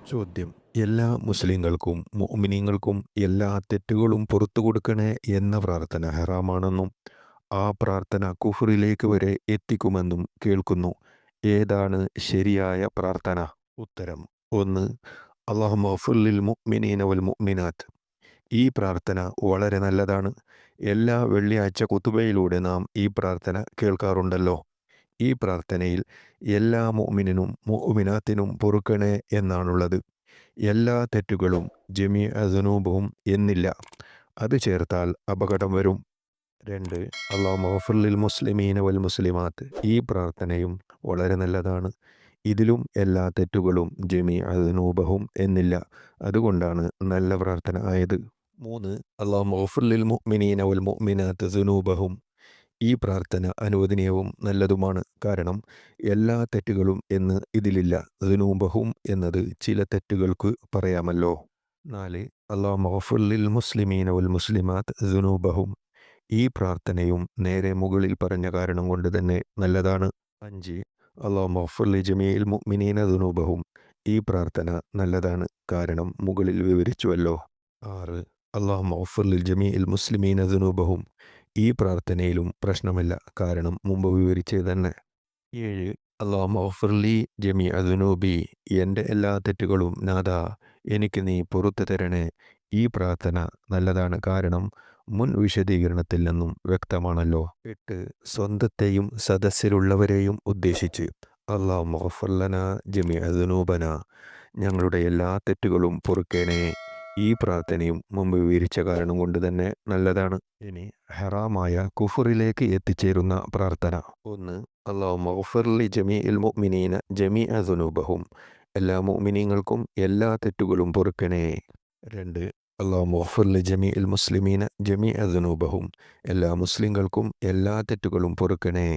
ചോദ്യം: എല്ലാ മുസ്ലിങ്ങൾക്കും മുഅ്മിനീങ്ങൾക്കും എല്ലാ തെറ്റുകളും പുറത്തു കൊടുക്കണേ എന്ന പ്രാർത്ഥന ഹറാമാണെന്നും ആ പ്രാർത്ഥന കുഫ്റിലേക്ക് വരെ എത്തിക്കുമെന്നും കേൾക്കുന്നു. ഏതാണ് ശരിയായ പ്രാർത്ഥന? ഉത്തരം: 1. അല്ലാഹുമ്മ ഗ്ഫിർ ലിൽ മുഅ്മിനീന വൽ മുഅ്മിനാത്ത്. ഈ പ്രാർത്ഥന വളരെ നല്ലതാണ്. എല്ലാ വെള്ളിയാഴ്ച ഖുതുബയിലൂടെ നാം ഈ പ്രാർത്ഥന കേൾക്കാറുണ്ടല്ലോ. ഈ പ്രാർത്ഥനയിൽ എല്ലാ മുഅ്മിനിനും മുഅ്മിനാത്തിനും പൊറുക്കണേ എന്നാണുള്ളത്. എല്ലാ തെറ്റുകളും ജമീഅ ദുനൂബുഹും എന്നില്ല. അത് ചേർത്താൽ അപകടം വരും. 2. അല്ലാഹുമ്മ ഗ്ഫിർ ലിൽ മുസ്ലിമീന വൽ മുസ്ലിമാത്ത്. ഈ പ്രാർത്ഥനയും വളരെ നല്ലതാണ്. ഇതിലും എല്ലാ തെറ്റുകളും ജമീഅ ദുനൂബഹും എന്നില്ല. അതുകൊണ്ടാണ് നല്ല പ്രാർത്ഥന ആയത്. 3. അല്ലാഹുമ്മ ഗ്ഫിർ ലിൽ മുഅ്മിനീന വൽ മുഅ്മിനാത്ത് ദുനൂബഹും. ഈ പ്രാർത്ഥന അനുവദനീയവും നല്ലതുമാണ്. കാരണം എല്ലാ തെറ്റുകളും എന്ന് ഇതിലില്ല. ദുനൂബഹും എന്നത് ചില തെറ്റുകൾക്ക് പറയാമല്ലോ. 4. അല്ലാഹുമ്മ ഗ്ഫിർ ലിൽ മുസ്ലിമീന വൽ മുസ്ലിമാത്ത് ദുനൂബഹും. ഈ പ്രാർത്ഥനയും നേരെ മുകളിൽ പറഞ്ഞ കാരണം കൊണ്ട് തന്നെ നല്ലതാണ്. 5. അല്ലാഹുമ്മ ഗ്ഫിർ ലി ജമീഇൽ മുഅ്മിനീന ദുനൂബഹും. ഈ പ്രാർത്ഥന നല്ലതാണ്. കാരണം മുകളിൽ വിവരിച്ചുവല്ലോ. 6. അല്ലാഹുമ്മ ഗ്ഫിർ ലിൽ ജമീഇൽ മുസ്ലിമീന ദുനൂബഹും. ഈ പ്രാർത്ഥനയിലും പ്രശ്നമില്ല. കാരണം മുമ്പ് വിവരിച്ചത് തന്നെ. 7. അല്ലാഹുമ്മ ഗ്ഫിർ ലി ജമീഅ ദുനൂബി. എൻ്റെ എല്ലാ തെറ്റുകളും നാഥാ എനിക്ക് നീ പുറത്തു തരണേ. ഈ പ്രാർത്ഥന നല്ലതാണ്. കാരണം മുൻ വിശദീകരണത്തിൽ നിന്നും വ്യക്തമാണല്ലോ. 8. സ്വന്തത്തെയും സദസ്സിലുള്ളവരെയും ഉദ്ദേശിച്ച് അല്ലാഹുമ്മ ഗ്ഫിർ ലനാ ജമീഅ ദുനൂബനാ. ഞങ്ങളുടെ എല്ലാ തെറ്റുകളും പൊറുക്കണേ. ഈ പ്രാർത്ഥനയും മുമ്പ് വിവരിച്ച കാരണം കൊണ്ട് തന്നെ നല്ലതാണ്. ഇനി ഹറാമായ കുഫറിലേക്ക് എത്തിച്ചേരുന്ന പ്രാർത്ഥന. 1. അല്ലാഹുമ്മ ഗ്ഫിർ ലി ജമീഇൽ മുഅ്മിനീന ജമീഅ ദുനൂബഹും. എല്ലാ മുഅ്മിനീങ്ങൾക്കും എല്ലാ തെറ്റുകളും പൊറുക്കണേ. 2. അല്ലാഹുമ്മ ഗ്ഫിർ ലി ജമീഇൽ മുസ്ലിമീന ജമീഅ ദുനൂബഹും. എല്ലാ മുസ്ലിങ്ങൾക്കും എല്ലാ തെറ്റുകളും പൊറുക്കണേ.